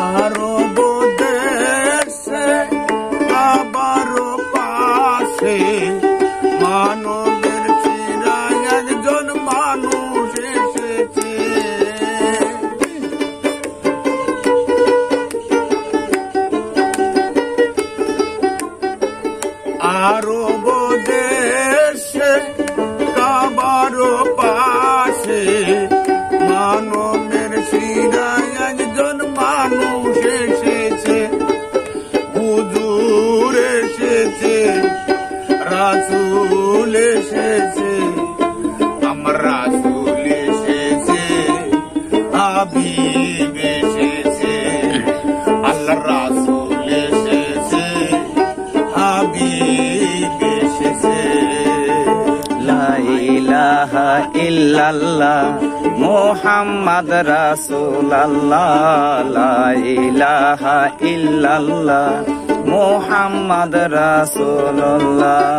আরব দেশে কাবার পাশে মানবের চিরায় একজন মানুষ এসেছে। আরব দেশে কাবার পাশে মানবের চিরায় একজন মানুষ এসেছে। হুজুর এসেছে, রাসূল এসেছে, আমার রাসূল এসেছে, হাবিব এসেছে, আল্লাহর রাসূল এসেছে, হাবিব এসেছে। লা ইলাহা ইল্লাল্লাহ মুহাম্মদ রাসূলুল্লাহ, লা ইলাহা ইল্লাল্লাহ মুহাম্মদ রাসূলুল্লাহ।